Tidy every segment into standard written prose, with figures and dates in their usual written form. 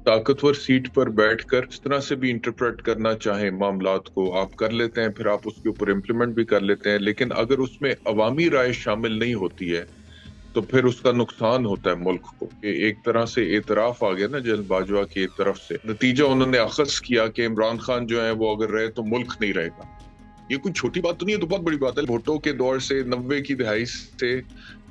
ताकतवर सीट पर बैठकर इस तरह से भी इंटरप्रेट करना चाहे मामलात को आप कर लेते हैं, फिर आप उसके ऊपर इम्प्लीमेंट भी कर लेते हैं, लेकिन अगर उसमें अवामी राय शामिल नहीं होती है तो फिर उसका नुकसान होता है मुल्क को। कि एक तरह से एतराफ आ गया ना जनरल बाजवा की तरफ से, नतीजा उन्होंने अखज़ किया कि इमरान खान जो है वो अगर रहे तो मुल्क नहीं रहेगा। ये कोई छोटी बात तो नहीं है, तो बहुत बड़ी बात है। भुट्टो के दौर से 90 की दहाई से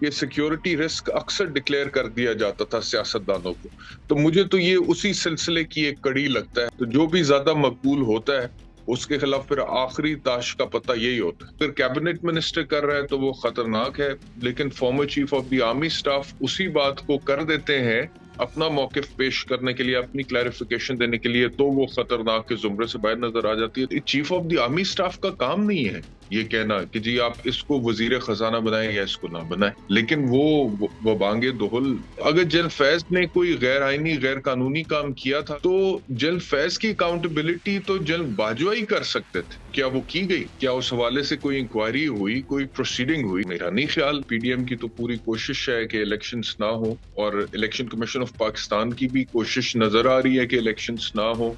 ये सिक्योरिटी रिस्क अक्सर डिक्लेयर कर दिया जाता था सियासतदानों को। तो मुझे तो ये उसी सिलसिले की एक कड़ी लगता है। तो जो भी ज्यादा मकबूल होता है उसके खिलाफ फिर आखिरी ताश का पता यही होता है। अगर कैबिनेट मिनिस्टर कर रहा है तो वो खतरनाक है, लेकिन former chief of the army staff उसी बात को कर देते हैं अपना मौकिफ पेश करने के लिए, अपनी क्लैरिफिकेशन देने के लिए, तो वो खतरनाक के जुमरे से बाहर नजर आ जाती है। Chief of the army staff का काम नहीं है ये कहना कि जी आप इसको वजीर खजाना बनाएं या इसको ना बनाएं, लेकिन वो बांगे दोहल। अगर जनरल फैज ने कोई गैर आईनी गैर कानूनी काम किया था तो जनरल फैज की अकाउंटेबिलिटी तो जनरल बाजवा ही कर सकते थे। क्या वो की गई? क्या उस हवाले से कोई इंक्वायरी हुई, कोई प्रोसीडिंग हुई? मेरा नहीं ख्याल। पीडीएम की तो पूरी कोशिश है कि इलेक्शंस ना हो, और इलेक्शन कमीशन ऑफ पाकिस्तान की भी कोशिश नजर आ रही है कि इलेक्शंस ना हो,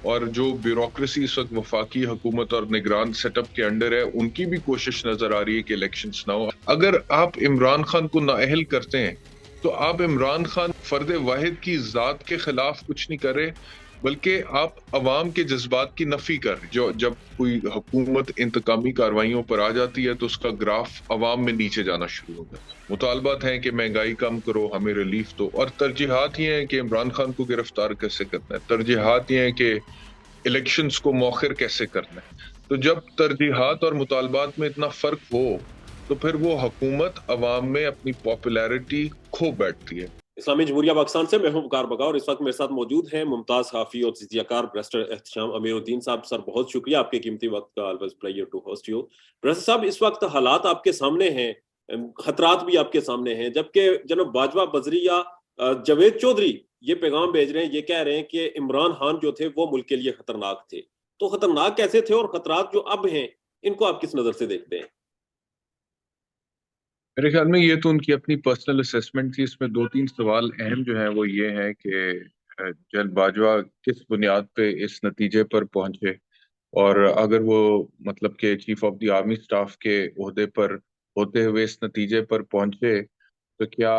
और जो ब्यूरोक्रेसी इस वक्त वफाकी हुकूमत और निगरान सेटअप के अंडर है उनकी भी कोशिश नजर आ रही है कि इलेक्शंस ना हो। अगर आप इमरान खान को नाअहल करते हैं तो आप इमरान खान फर्द वाहिद की जात के खिलाफ कुछ नहीं कर रहे, बल्कि आप अवाम के जज्बात की नफी कर रहे। जो जब कोई हुकूमत इंतकामी कार्रवाइयों पर आ जाती है तो उसका ग्राफ अवाम में नीचे जाना शुरू हो जाता है। मुतालबात हैं कि महंगाई कम करो, हमें रिलीफ दो, और तरजीहात ये हैं कि इमरान खान को गिरफ्तार कैसे करना है, तरजीहात ये हैं कि इलेक्शंस को मौखिर कैसे करना है। तो जब तरजीहात और मुतालबात में इतना फर्क हो तो फिर वो हुकूमत अवाम में अपनी पॉपुलैरिटी खो बैठती है। इस्लामी जमहूरिया पाकिस्तान से मैं हूं वकार बगा और इस वक्त मेरे साथ मौजूद हैं मुमताज हाफी और तजियाकार बैरिस्टर एहतशाम अमीरुद्दीन साहब। सर बहुत शुक्रिया आपके कीमती वक्त का। Always pleasure to host you. Barrister साहब, इस वक्त हालात आपके सामने हैं, खतरात भी आपके सामने हैं, जबकि जनाब बाजवा बजरी या जावेद चौधरी ये पैगाम भेज रहे हैं, ये कह रहे हैं कि इमरान खान जो थे वो मुल्क के लिए खतरनाक थे। तो खतरनाक कैसे थे और खतरात जो अब हैं इनको आप किस नजर से देखते हैं? मेरे ख्याल में ये तो उनकी अपनी पर्सनल असेसमेंट थी। इसमें दो तीन सवाल अहम जो हैं वो ये हैं कि जनरल बाजवा किस बुनियाद पे इस नतीजे पर पहुंचे, और अगर वो मतलब कि chief of the army staff के ओहदे पर होते हुए इस नतीजे पर पहुंचे तो क्या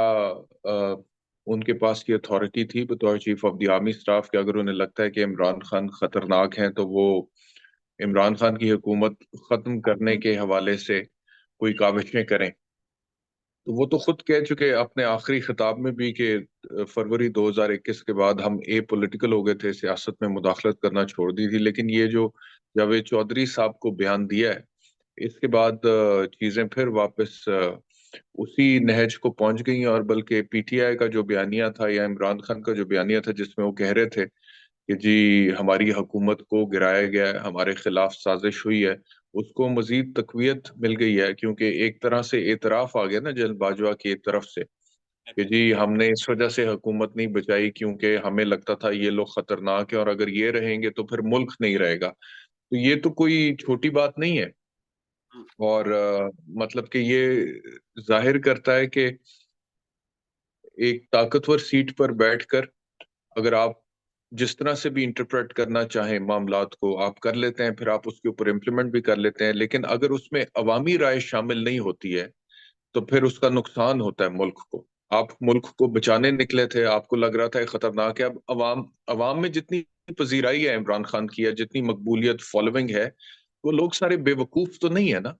उनके पास ये अथॉरिटी थी बतौर chief of the army staff कि अगर उन्हें लगता है कि इमरान खान खतरनाक हैं तो वो इमरान खान की हुकूमत खत्म करने के हवाले से कोई काविशें करें। तो वो तो खुद कह चुके अपने आखिरी खिताब में भी कि फरवरी 2021 के बाद हम ए पॉलिटिकल हो गए थे, सियासत में मुदाखलत करना छोड़ दी थी। लेकिन ये जो जावेद चौधरी साहब को बयान दिया है, इसके बाद चीजें फिर वापस उसी नहज को पहुंच गई हैं। और बल्कि पीटीआई का जो बयानिया था या इमरान खान का जो बयानिया था जिसमें वो कह रहे थे कि जी हमारी हुकूमत को गिराया गया है, हमारे खिलाफ साजिश हुई है, उसको मजीद तकवीत मिल गई है, क्योंकि एक तरह से एतराफ आ गया ना जनरल बाजवा की तरफ से कि जी हमने इस वजह से हुकूमत नहीं बचाई क्योंकि हमें लगता था ये लोग खतरनाक है और अगर ये रहेंगे तो फिर मुल्क नहीं रहेगा। तो ये तो कोई छोटी बात नहीं है। और मतलब कि ये जाहिर करता है कि एक ताकतवर सीट पर बैठकर अगर आप जिस तरह से भी इंटरप्रेट करना चाहें मामलात को आप कर लेते हैं, फिर आप उसके ऊपर इम्प्लीमेंट भी कर लेते हैं, लेकिन अगर उसमें अवामी राय शामिल नहीं होती है तो फिर उसका नुकसान होता है मुल्क को। आप मुल्क को बचाने निकले थे, आपको लग रहा था ये खतरनाक है। अब अवाम अवाम में जितनी पजीराई है इमरान खान की या जितनी मकबूलियत फॉलोइंग है, वो लोग सारे बेवकूफ तो नहीं है ना।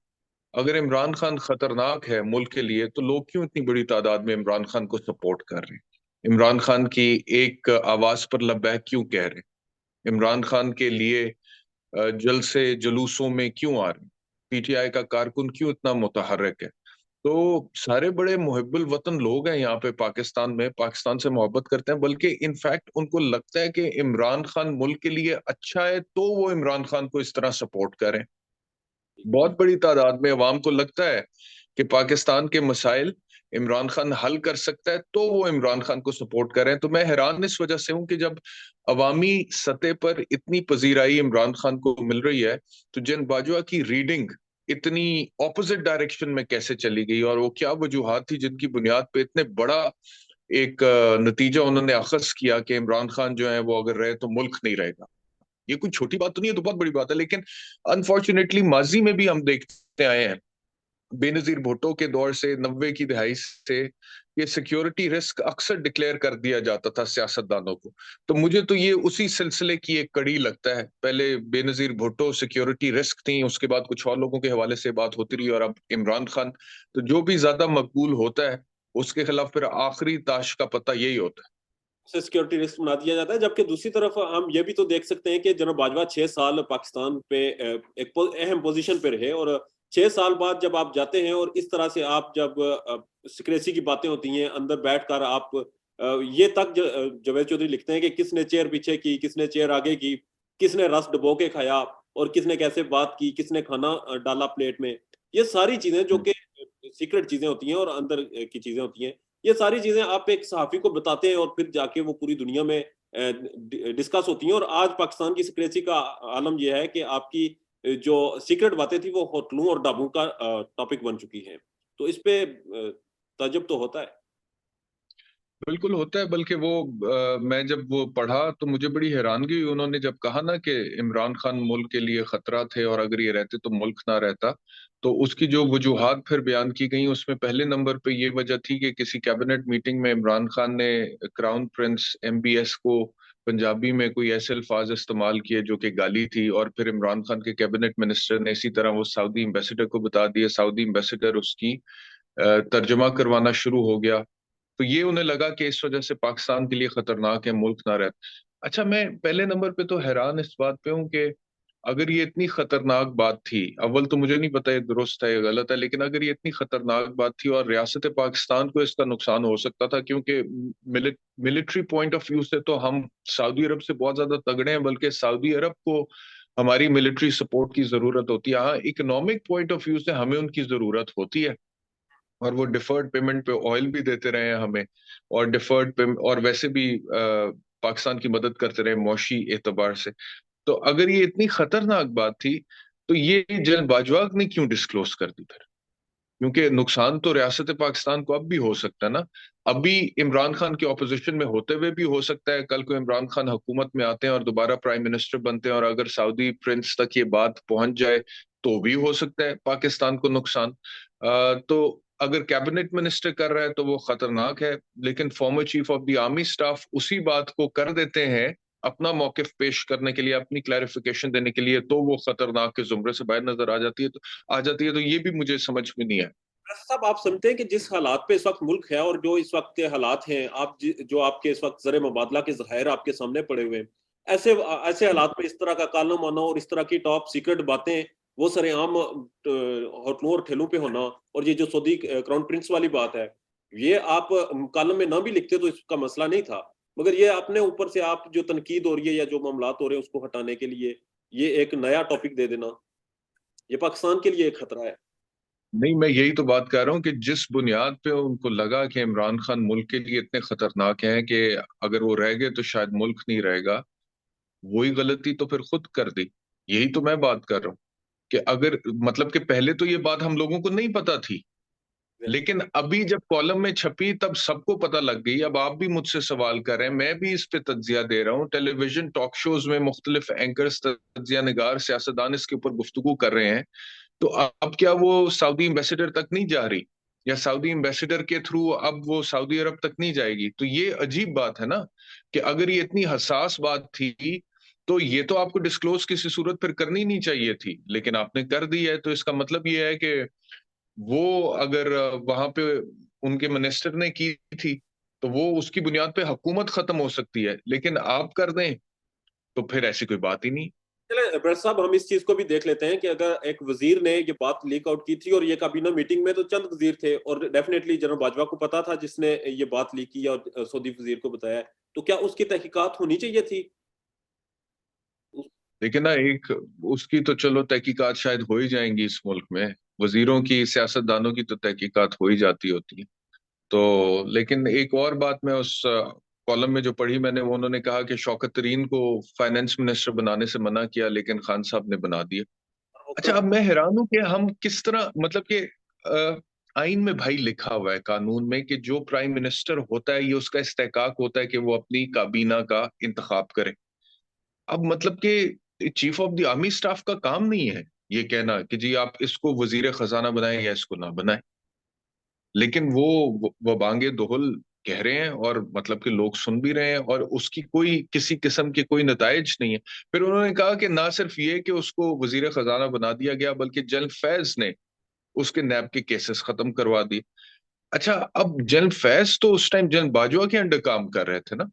अगर इमरान खान खतरनाक है मुल्क के लिए तो लोग क्यों इतनी बड़ी तादाद में इमरान खान को सपोर्ट कर रहे हैं, इमरान खान की एक आवाज पर लब्बैक क्यों कह रहे हैं, इमरान खान के लिए जलसे जुलूसों में क्यों आ रहे हैं, पीटीआई का कारकुन क्यों इतना मुतहर्रिक है। तो सारे बड़े मुहिब्बुल वतन लोग हैं यहाँ पे पाकिस्तान में, पाकिस्तान से मोहब्बत करते हैं, बल्कि इनफैक्ट उनको लगता है कि इमरान खान मुल्क के लिए अच्छा है तो वो इमरान खान को इस तरह सपोर्ट करें। बहुत बड़ी तादाद में अवाम को लगता है कि पाकिस्तान के मसाइल इमरान खान हल कर सकता है तो वो इमरान खान को सपोर्ट कर रहे हैं। तो मैं हैरान इस वजह से हूं कि जब अवामी सतह पर इतनी पजीराई इमरान खान को मिल रही है तो जिन बाजवा की रीडिंग इतनी ऑपोजिट डायरेक्शन में कैसे चली गई, और वो क्या वजूहात थी जिनकी बुनियाद पे इतने बड़ा एक नतीजा उन्होंने अखज़ किया कि इमरान खान जो है वो अगर रहे तो मुल्क नहीं रहेगा। ये कोई छोटी बात तो नहीं है, तो बहुत बड़ी बात है। लेकिन अनफॉर्चुनेटली माजी में भी हम देखते आए हैं, बेनजीर भुट्टो के दौर से, 90 की दहाई से, ये सिक्योरिटी रिस्क अक्सर डिक्लेयर कर दिया जाता था सियासतदानों को। तो मुझे तो ये उसी सिलसिले की एक कड़ी लगता है। पहले बेनजीर भुट्टो सिक्योरिटी रिस्क थी, उसके बाद कुछ और लोगों के हवाले से बात होती रही, और अब इमरान खान। तो जो भी ज्यादा मकबूल होता है उसके खिलाफ फिर आखिरी ताश का पता यही होता है। से सिक्योरिटी रिस्क बना दिया जाता है, जबकि दूसरी तरफ हम ये भी तो देख सकते हैं कि जनरल बाजवा 6 साल पाकिस्तान पे एक अहम पोजीशन पे रहे, और 6 साल बाद जब आप जाते हैं और इस तरह से आप जब सिक्रेसी की बातें होती हैं अंदर बैठकर आप ये तक जावेद चौधरी लिखते हैं कि किसने चेयर पीछे की, किसने चेयर आगे की, किसने रस डुबो के खाया, और किसने कैसे बात की, किसने खाना डाला प्लेट में। ये सारी चीजें जो कि सीक्रेट चीजें होती हैं और अंदर की चीजें होती हैं, ये सारी चीजें आप एक सहाफी को बताते हैं और फिर जाके वो पूरी दुनिया में डिस्कस होती हैं। और आज पाकिस्तान की सिक्रेसी का आलम यह है कि आपकी जो सीक्रेट बातें थी वो होटलों और ढाबों का टॉपिक बन चुकी हैं। तो इस पे ताज्जुब तो होता है। बिल्कुल होता है। बल्कि वो मैं जब वो पढ़ा तो मुझे बड़ी हैरानगी हुई, उन्होंने जब कहा ना कि इमरान खान मुल्क के लिए खतरा थे और अगर ये रहते तो मुल्क ना रहता, तो उसकी जो वजूहात फिर बयान की गई उसमें पहले नंबर पे ये वजह थी कि किसी कैबिनेट मीटिंग में इमरान खान ने क्राउन प्रिंस MBS को पंजाबी में कोई ऐसे अल्फाज इस्तेमाल किए जो कि गाली थी, और फिर इमरान खान के कैबिनेट मिनिस्टर ने इसी तरह वो सऊदी एम्बेसडर को बता दिया, सऊदी एम्बेसडर उसकी तर्जमा करवाना शुरू हो गया। तो ये उन्हें लगा कि इस वजह से पाकिस्तान के लिए खतरनाक है, मुल्क ना रहे। अच्छा, मैं पहले नंबर पे तो हैरान इस बात पे हूँ कि अगर ये इतनी खतरनाक बात थी, अव्वल तो मुझे नहीं पता ये दुरुस्त है या गलत है, लेकिन अगर ये इतनी खतरनाक बात थी और रियासत पाकिस्तान को इसका नुकसान हो सकता था, क्योंकि मिलिट्री पॉइंट ऑफ व्यू से तो हम सऊदी अरब से बहुत ज्यादा तगड़े हैं, बल्कि सऊदी अरब को हमारी मिलिट्री सपोर्ट की जरूरत होती है। हाँ, इकोनॉमिक पॉइंट ऑफ व्यू से हमें उनकी जरूरत होती है, और वो डिफर्ड पेमेंट पे ऑयल भी देते रहे हैं हमें, और डिफर्ड पेमेंट, और वैसे भी पाकिस्तान की मदद करते रहे मौशी एतबार से। तो अगर ये इतनी खतरनाक बात थी, तो ये जनरल बाजवा ने क्यों डिस्क्लोज कर दी फिर? क्योंकि नुकसान तो रियासत पाकिस्तान को अब भी हो सकता है ना। अभी इमरान खान के ऑपोजिशन में होते हुए भी हो सकता है, कल को इमरान खान हुकूमत में आते हैं और दोबारा प्राइम मिनिस्टर बनते हैं, और अगर सऊदी प्रिंस तक ये बात पहुंच जाए तो भी हो सकता है पाकिस्तान को नुकसान। तो अगर कैबिनेट मिनिस्टर कर रहा है तो वो खतरनाक है, लेकिन former chief of the army staff उसी बात को कर देते हैं अपना मौकिफ पेश करने के लिए, अपनी क्लैरिफिकेशन देने के लिए, तो वो खतरनाक के जुमरे से बाहर नजर आ जाती है। तो ये भी मुझे समझ में नहीं आया। साहब, आप समझते हैं कि जिस हालात पे इस वक्त मुल्क है और जो इस वक्त के हालात हैं, आप जो आपके इस वक्त जर मुबादला के ज़खायर आपके सामने पड़े हुए हैं, ऐसे ऐसे हालात में इस तरह का कालम आना और इस तरह की टॉप सीक्रेट बातें वो सरेआम होटलों और ठेलों पे होना, और ये जो सऊदी क्राउन प्रिंस वाली बात है, ये आप कॉलम में ना भी लिखते तो इसका मसला नहीं था, मगर ये अपने ऊपर से आप जो तनकीद हो रही है या जो मामलात हो रहे हैं उसको हटाने के लिए ये एक नया टॉपिक दे देना, ये पाकिस्तान के लिए एक खतरा है। नहीं, मैं यही तो बात कर रहा हूँ कि जिस बुनियाद पे उनको लगा कि इमरान खान मुल्क के लिए इतने खतरनाक हैं कि अगर वो रह गए तो शायद मुल्क नहीं रहेगा, वही गलती तो फिर खुद कर दी। यही तो मैं बात कर रहा हूँ कि अगर मतलब कि पहले तो ये बात हम लोगों को नहीं पता थी, लेकिन अभी जब कॉलम में छपी तब सबको पता लग गई। अब आप भी मुझसे सवाल कर रहे हैं, मैं भी इस पे तज्जिया दे रहा हूँ, टेलीविजन टॉक शोज में मुख्तलिफ एंकर्स, तज्जिया निगार, सियासतदान इसके ऊपर गुफ्तगू कर रहे हैं। तो अब क्या वो सऊदी एम्बेसडर तक नहीं जा रही, या सऊदी एम्बेसडर के थ्रू अब वो सऊदी अरब तक नहीं जाएगी? तो ये अजीब बात है ना, कि अगर ये इतनी हसास बात थी तो ये तो आपको डिस्क्लोज किसी सूरत फिर करनी नहीं चाहिए थी, लेकिन आपने कर दी है। तो इसका मतलब ये है कि वो अगर वहां पे उनके मिनिस्टर ने की थी तो वो उसकी बुनियाद पे हुकूमत खत्म हो सकती है, लेकिन आप कर दें तो फिर ऐसी कोई बात ही नहीं। चले ब्रट साहब, हम इस चीज को भी देख लेते हैं कि अगर एक वजीर ने ये बात लीक आउट की थी और ये काबीना मीटिंग में तो चंद वजीर थे और डेफिनेटली जनरल बाजवा को पता था जिसने ये बात लीक की और सऊदी वजीर को बताया, तो क्या उसकी तहकीकात होनी चाहिए थी? लेकिन ना एक उसकी तो चलो तहकीकात शायद हो ही जाएंगी इस मुल्क में, वजीरों की, सियासतदानों की तो तहकीकात हो ही जाती होती है। तो लेकिन एक और बात मैं उस कॉलम में जो पढ़ी मैंने, वो उन्होंने कहा कि शौकत तरीन को फाइनेंस मिनिस्टर बनाने से मना किया लेकिन खान साहब ने बना दिया। अच्छा, अब मैं हैरान हूं कि हम किस तरह, मतलब कि आइन में भाई लिखा हुआ है कानून में कि जो प्राइम मिनिस्टर होता है ये उसका इस्तेहकाक होता है कि वो अपनी काबीना का इंतखाब करे। अब मतलब कि chief of the army staff का काम नहीं है ये कहना कि जी आप इसको वजीर खजाना बनाएं या इसको ना बनाएं। लेकिन वो बांगे दोहल कह रहे हैं और मतलब कि लोग सुन भी रहे हैं और उसकी कोई किसी किस्म के कोई नताइज नहीं है। फिर उन्होंने कहा कि ना सिर्फ ये कि उसको वजीर खजाना बना दिया गया बल्कि जनरल फैज ने उसके नैब के केसेस खत्म करवा दिए। अच्छा, अब जनरल फैज तो उस टाइम जनरल बाजवा के अंडर काम कर रहे थे ना।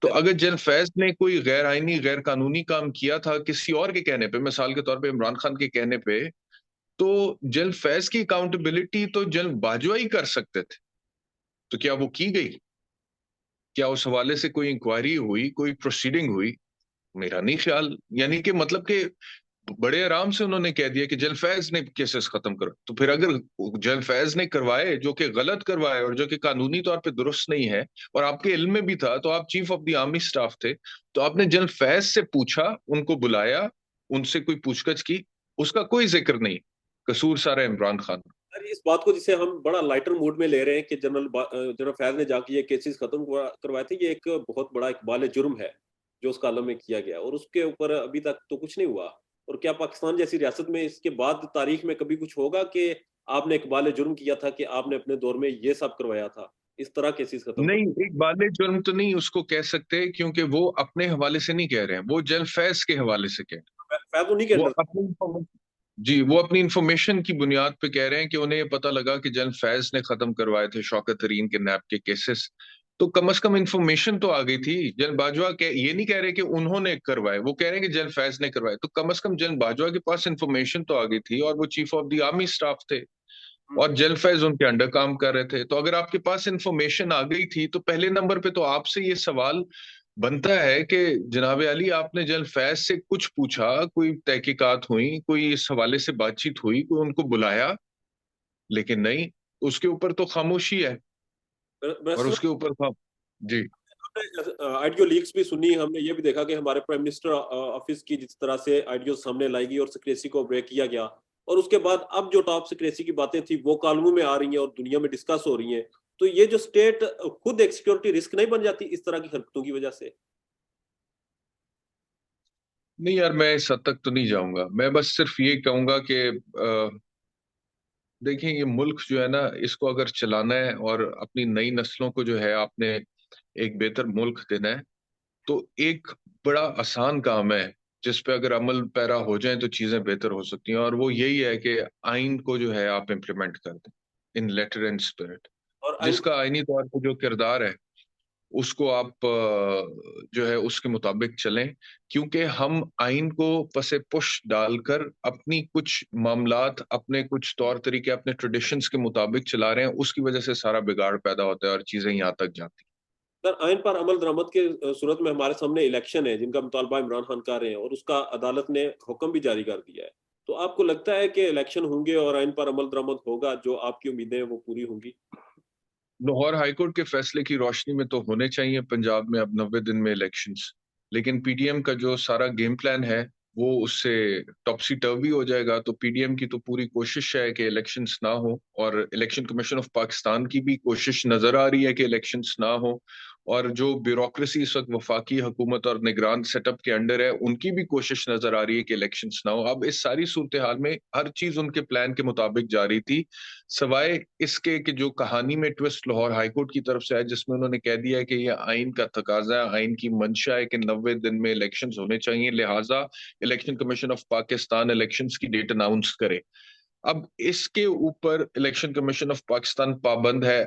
तो अगर जनरल फैज ने कोई गैर आईनी गैर कानूनी काम किया था किसी और के कहने पे, मिसाल के तौर पे इमरान खान के कहने पे, तो जनरल फैज की अकाउंटेबिलिटी तो जनरल बाजवा ही कर सकते थे। तो क्या वो की गई? क्या उस हवाले से कोई इंक्वायरी हुई, कोई प्रोसीडिंग हुई? मेरा नहीं ख्याल। यानी कि मतलब कि बड़े आराम से उन्होंने कह दिया कि जनरल फैज ने केसेस खत्म करो। तो फिर अगर जनरल फैज ने करवाए जो कि गलत करवाए और जो कि कानूनी तौर पे दुरुस्त नहीं है और आपके इल्म में भी था, तो आप chief of the army staff थे, तो आपने जनरल फैज से पूछा, उनको बुलाया, उनसे कोई पूछताछ की? उसका कोई जिक्र नहीं। कसूर सारा इमरान खान। अरे इस बात को जिसे हम बड़ा लाइटर मूड में ले रहे हैं कि जनरल फैज ने जाके ये केसेस खत्म करवाए थे, ये एक बहुत बड़ा इकबाल जुर्म है जो उस कालम में किया गया, और उसके ऊपर अभी तक तो कुछ नहीं हुआ। और क्या पाकिस्तान जैसी रियासत में इसके बाद तारीख में कभी कुछ होगा कि आपने इकबाल जुर्म किया था, कि आपने अपने दौर में ये सब करवाया था, इस तरह केसेस खत्म कर? नहीं, एक बाले जुर्म तो नहीं उसको कह सकते क्योंकि वो अपने हवाले से नहीं कह रहे हैं, वो जनरल फैज के हवाले से कह रहे हैं। फैज उन्हीं के वो अंडर था। अपनी जी, वो अपनी इंफॉर्मेशन की बुनियाद पे कह रहे हैं कि उन्हें ये पता लगा कि जनरल फैज ने खत्म करवाए थे शौकत तरीन के नैब के केसेस। तो कम से कम इंफॉर्मेशन तो आ गई थी। जनरल बाजवा ये नहीं कह रहे कि उन्होंने करवाए, वो कह रहे हैं कि जनरल फैज ने करवाए। तो कम से कम जनरल बाजवा के पास इंफॉर्मेशन तो आ गई थी और वो chief of the army staff थे और जनरल फैज उनके अंडर काम कर रहे थे। तो अगर आपके पास इंफॉर्मेशन आ गई थी तो पहले नंबर पे तो आपसे ये सवाल बनता है कि जनाब अली आपने जनरल फैज से कुछ पूछा, कोई तहकीकात हुई, कोई इस हवाले से बातचीत हुई, कोई उनको बुलाया? लेकिन नहीं, उसके ऊपर तो खामोशी है। और वैसे उसके ऊपर जी। ऑडियो लीक्स भी सुनी, हमने ये भी देखा कि हमारे प्राइम मिनिस्टर ऑफिस की जिस तरह से ऑडियो सामने लाई गई और सिक्रेसी को ब्रेक किया गया, और उसके बाद अब जो टॉप सिक्रेसी की बातें थी वो कॉलमों में आ रही हैं और दुनिया में डिस्कस हो रही हैं। तो ये जो स्टेट खुद एक सिक्योरिटी रिस्क नहीं बन जाती इस तरह की हरकतों की वजह से? नहीं यार, मैं इस हद तक तो नहीं जाऊंगा। मैं बस सिर्फ ये कहूंगा कि देखिए, ये मुल्क जो है ना, इसको अगर चलाना है और अपनी नई नस्लों को जो है आपने एक बेहतर मुल्क देना है, तो एक बड़ा आसान काम है जिस पे अगर अमल पैरा हो जाए तो चीजें बेहतर हो सकती हैं, और वो यही है कि आइन को जो है आप इम्प्लीमेंट कर दें इन लेटर एंड स्पिरिट। और आइन जिसका आईनी तौर पर जो किरदार है उसको आप जो है उसके मुताबिक चलें। क्योंकि हम आइन को पसे पुश डालकर अपनी कुछ मामलात, अपने कुछ तौर तरीके, अपने ट्रेडिशंस के मुताबिक चला रहे हैं, उसकी वजह से सारा बिगाड़ पैदा होता है और चीजें यहाँ तक जाती सर, आइन पर अमल दरामद के सूरत में हमारे सामने इलेक्शन है जिनका मुतालबा इमरान खान कर रहे हैं, और उसका अदालत ने हुक्म भी जारी कर दिया है। तो आपको लगता है कि इलेक्शन होंगे और आइन पर अमल दरामद होगा, जो आपकी उम्मीदें हैं वो पूरी होंगी? हैं। लाहौर हाईकोर्ट के फैसले की रोशनी में तो होने चाहिए पंजाब में अब 90 दिन में इलेक्शंस। लेकिन पीडीएम का जो सारा गेम प्लान है वो उससे टॉपसी टर्वी हो जाएगा। तो पीडीएम की तो पूरी कोशिश है कि इलेक्शंस ना हो, और इलेक्शन कमीशन ऑफ पाकिस्तान की भी कोशिश नजर आ रही है कि इलेक्शंस ना हो। और जो ब्यूरोक्रेसी इस वक्त वफाकी हुकूमत और निगरान सेटअप के अंडर है, उनकी भी कोशिश नजर आ रही है कि इलेक्शंस ना हो। अब इस सारी सूरत हाल में हर चीज उनके प्लान के मुताबिक जा रही थी, सवाए इसके कि जो कहानी में ट्विस्ट लाहौर हाईकोर्ट की तरफ से है जिसमें उन्होंने कह दिया है कि यह आइन का तकाजा है, आइन की मंशा है कि 90 दिन में इलेक्शंस होने चाहिए, लिहाजा election commission of Pakistan elections की डेट अनाउंस करे। अब इसके ऊपर इलेक्शन कमीशन ऑफ पाकिस्तान पाबंद है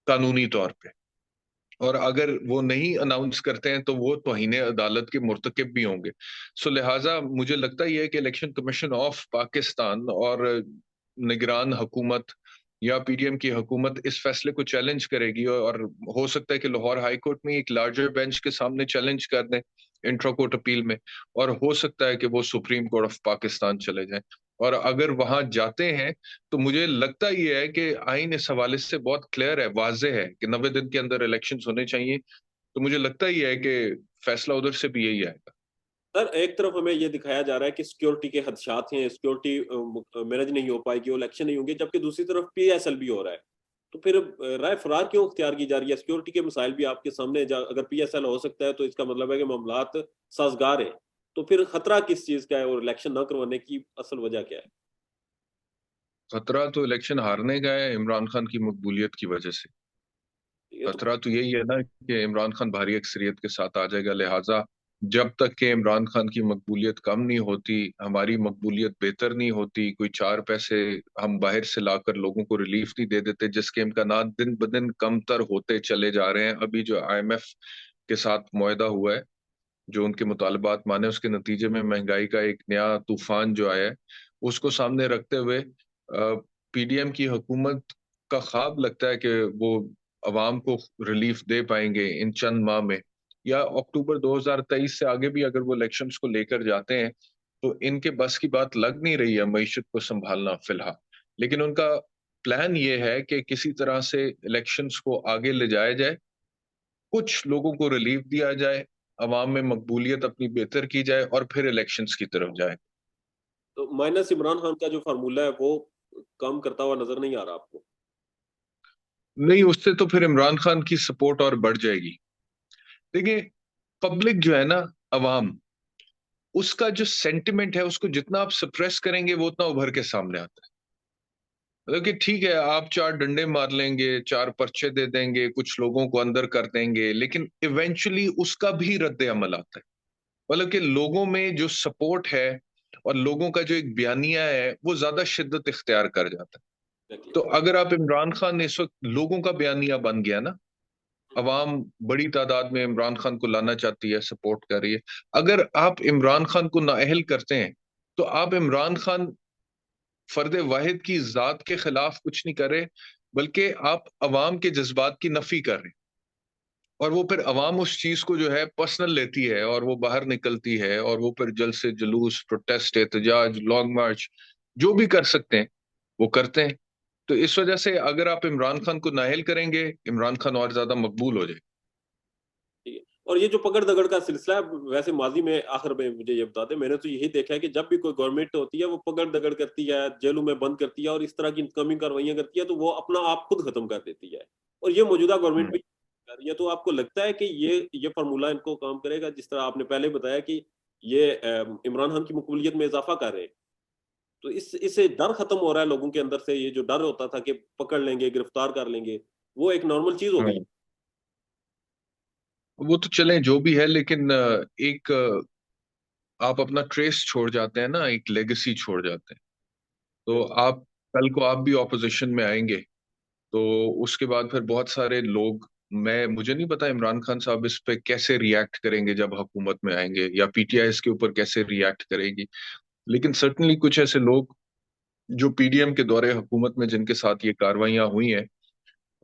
कानूनी तौर पे, और अगर वो नहीं अनाउंस करते हैं तो वो तौहीन अदालत के मुर्तकिब भी होंगे। सो लिहाजा मुझे लगता ही है कि इलेक्शन कमीशन ऑफ पाकिस्तान और निगरान हुकूमत या पीडीएम की हुकूमत इस फैसले को चैलेंज करेगी, और हो सकता है कि लाहौर हाई कोर्ट में एक लार्जर बेंच के सामने चैलेंज कर दें इंट्रा कोर्ट अपील में, और हो सकता है कि वो सुप्रीम कोर्ट ऑफ पाकिस्तान चले जाएं। और अगर वहां जाते हैं तो मुझे लगता ही है कि आइन इस हवाले से बहुत क्लियर है, वाज़ेह है कि 90 दिन के अंदर इलेक्शंस होने चाहिए। तो मुझे लगता ही है कि फैसला उधर से भी यही आएगा। सर एक तरफ हमें ये दिखाया जा रहा है कि सिक्योरिटी के खदशात हैं, सिक्योरिटी मैनेज नहीं हो पाएगी, इलेक्शन नहीं होंगे, जबकि दूसरी तरफ पीएसएल भी हो रहा है। तो फिर राय फरार क्यों इख्तियार की जा रही है? सिक्योरिटी के मसाइल भी आपके सामने अगर पीएसएल हो सकता है तो इसका मतलब है कि मामलात साजगार है। तो फिर खतरा किस चीज का है और इलेक्शन न करवाने की असल वजह क्या है? खतरा तो इलेक्शन हारने का है, इमरान खान की मकबूलियत की वजह से। ये तो खतरा तो यही है ना कि इमरान खान भारी अक्सरियत के साथ आ जाएगा, लिहाजा जब तक कि इमरान खान की मकबूलियत कम नहीं होती, हमारी मकबूलियत बेहतर नहीं होती, कोई चार पैसे हम बाहर से लाकर लोगों को रिलीफ नहीं दे देते, जिसके इम्कानात दिन ब दिन कमतर होते चले जा रहे हैं। अभी जो आईएमएफ के साथ मुआहदा हुआ है, जो उनके मुतालबात माने, उसके नतीजे में महंगाई का एक नया तूफान जो आया है, उसको सामने रखते हुए पीडीएम की हुकूमत का ख्वाब लगता है कि वो अवाम को रिलीफ दे पाएंगे इन चंद माह में, या अक्टूबर 2023 से आगे भी अगर वो इलेक्शंस को लेकर जाते हैं तो इनके बस की बात लग नहीं रही है मईशत को संभालना फिलहाल। लेकिन उनका प्लान ये है कि किसी तरह से इलेक्शंस को आगे ले जाया जाए, कुछ लोगों को रिलीफ दिया जाए, अवाम में मकबूलियत अपनी बेहतर की जाए और फिर इलेक्शंस की तरफ जाए। तो माइनस इमरान खान का जो फार्मूला है वो काम करता हुआ नजर नहीं आ रहा आपको? नहीं, उससे तो फिर इमरान खान की सपोर्ट और बढ़ जाएगी। देखिए, पब्लिक जो है ना, अवाम, उसका जो सेंटिमेंट है उसको जितना आप सप्रेस करेंगे वो उतना उभर के सामने आता है। मतलब कि ठीक है, आप चार डंडे मार लेंगे, चार पर्चे दे देंगे, कुछ लोगों को अंदर कर देंगे, लेकिन इवेंचुअली उसका भी रद्द अमल आता है। मतलब कि लोगों में जो सपोर्ट है और लोगों का जो एक बयानिया है वो ज्यादा शिद्दत इख्तियार कर जाता है। एग्जैक्टली। तो अगर आप इमरान खान इस वक्त लोगों का बयानिया बन गया ना, अवाम बड़ी तादाद में इमरान खान को लाना चाहती है, सपोर्ट कर रही है। अगर आप इमरान खान को नाअहल करते हैं तो आप इमरान खान फर्द वाहिद की जात के खिलाफ कुछ नहीं कर रहे, बल्कि आप अवाम के जज्बात की नफी कर रहे हैं। और वो फिर अवाम उस चीज को जो है पर्सनल लेती है और वो बाहर निकलती है और वो फिर जलसे जुलूस, प्रोटेस्ट, एहतजाज, लॉन्ग मार्च जो भी कर सकते हैं वो करते हैं। तो इस वजह से अगर आप इमरान खान को नाअहल करेंगे, इमरान खान और ज्यादा मकबूल हो जाए। ठीक है। और ये जो पकड़ दगड़ का सिलसिला है, वैसे माजी में आखिर में मुझे ये बता दें, मैंने तो यही देखा है कि जब भी कोई गवर्नमेंट होती है वो पकड़ दगड़ करती है, जेलों में बंद करती है और इस तरह की इंतकामी कार्रवाइयां करती है, तो वो अपना आप खुद खत्म कर देती है। और ये मौजूदा गवर्नमेंट भी कर रही है। तो आपको लगता है कि ये फार्मूला इनको काम करेगा, जिस तरह आपने पहले बताया कि ये इमरान खान की मकबूलियत में इजाफा कर रहे हैं? तो इससे डर खत्म हो रहा है लोगों के अंदर से, ये जो डर होता था कि पकड़ लेंगे, गिरफ्तार कर लेंगे, वो एक नॉर्मल चीज हो गई। हम्म। वो तो चलें जो भी है, लेकिन एक आप अपना ट्रेस छोड़ जाते हैं ना, एक लेगेसी छोड़ जाते हैं। तो आप कल को आप भी ऑपोजिशन में आएंगे, तो उसके बाद फिर बहुत सारे लोग, मैं मुझे नहीं पता इमरान खान साहब इस पे कैसे रिएक्ट करेंगे जब हुकूमत में आएंगे, या पीटीआई इसके ऊपर कैसे रिएक्ट करेगी, लेकिन सर्टनली कुछ ऐसे लोग जो पीडीएम के दौरे हुकूमत में जिनके साथ ये कार्रवाइयां हुई हैं,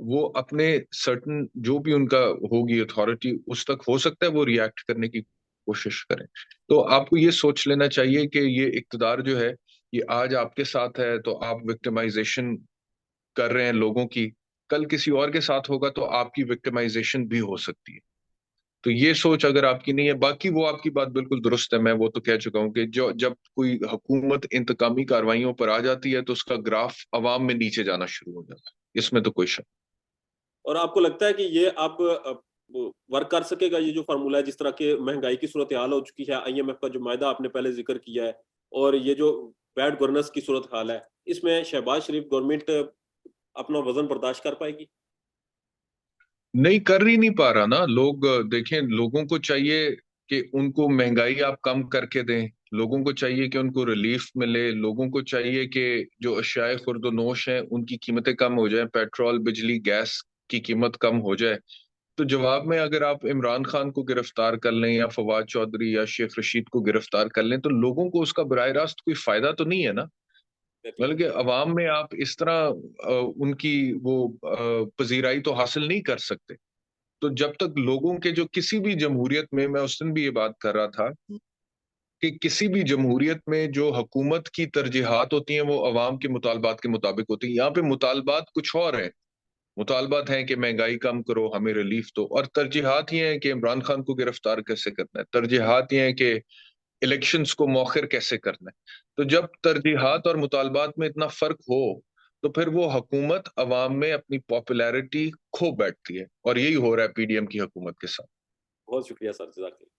वो अपने सर्टन जो भी उनका होगी अथॉरिटी उस तक हो सकता है वो रिएक्ट करने की कोशिश करें। तो आपको ये सोच लेना चाहिए कि ये इक्तदार जो है ये आज आपके साथ है तो आप विक्टिमाइजेशन कर रहे हैं लोगों की, कल किसी और के साथ होगा तो आपकी विक्टिमाइजेशन भी हो सकती है। तो ये सोच अगर आपकी नहीं है, बाकी वो आपकी बात बिल्कुल दुरुस्त है, मैं वो तो कह चुका हूं कि जो जब कोई हुकूमत इंतकामी कार्रवाइयों पर आ जाती है तो उसका ग्राफ अवाम में नीचे जाना शुरू हो जाता है, इसमें तो कोई शक। और आपको लगता है कि ये अब वर्क कर सकेगा, ये जो फार्मूला है, जिस तरह के महंगाई की सूरत हाल हो चुकी है, आईएमएफ का जो मायदा आपने पहले जिक्र किया है, और ये जो बैड गवर्नेंस की सूरत हाल है, इसमें शहबाज शरीफ गवर्नमेंट अपना वजन बर्दाश्त कर पाएगी? नहीं, कर ही नहीं पा रहा ना लोग। देखें, लोगों को चाहिए कि उनको महंगाई आप कम करके दें, लोगों को चाहिए कि उनको रिलीफ मिले, लोगों को चाहिए कि जो अशियाए खुर्दोनोश हैं उनकी कीमतें कम हो जाएं, पेट्रोल, बिजली, गैस की कीमत कम हो जाए। तो जवाब में अगर आप इमरान खान को गिरफ्तार कर लें या फवाद चौधरी या शेख रशीद को गिरफ्तार कर लें तो लोगों को उसका बराह रास्त कोई फायदा तो नहीं है ना। एग्जैक्टली। मतलब कि अवाम में आप इस तरह उनकी वो पजीराई तो हासिल नहीं कर सकते। तो जब तक लोगों के जो किसी भी जमहूरियत में, मैं उस दिन भी ये बात कर रहा था कि किसी भी जमहूरियत में जो हुकूमत की तरजीहात होती हैं वो अवाम के मुतालबात के मुताबिक होती है। यहाँ पे मुतालबात कुछ और हैं। मुतालबात हैं कि महंगाई कम करो, हमें रिलीफ दो, और तरजीहात ये हैं कि इमरान खान को गिरफ्तार कैसे करना है, तरजीहात ये हैं कि इलेक्शंस को मौखिर कैसे करना है। तो जब तरजीहात और मुतालबात में इतना फर्क हो तो फिर वो हुकूमत अवाम में अपनी पॉपुलैरिटी खो बैठती है, और यही हो रहा है पीडीएम की हुकूमत के साथ। बहुत शुक्रिया सर, जज़ाकल्लाह।